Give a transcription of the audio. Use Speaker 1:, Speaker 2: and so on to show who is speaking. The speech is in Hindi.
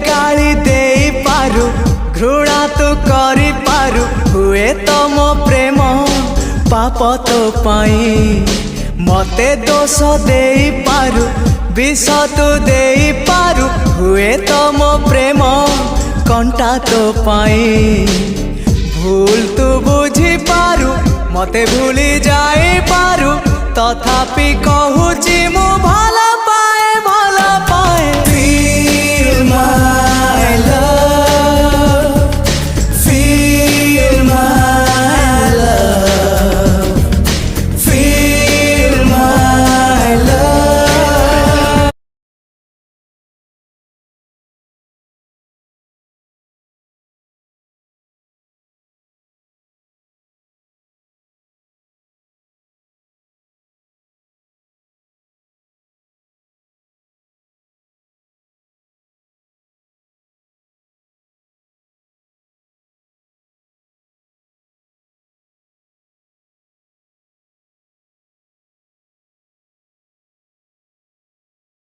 Speaker 1: गाली दे पारु घृणा तू करी पारु हुए तो मो प्रेम पाप तो पाई मते दोष दे पारु विष तू दे पारु हुए तो मो प्रेम कंटा तो पाई भूल तू बुझी पारु मते भूली जाई पारु तथापि कहूची मु भला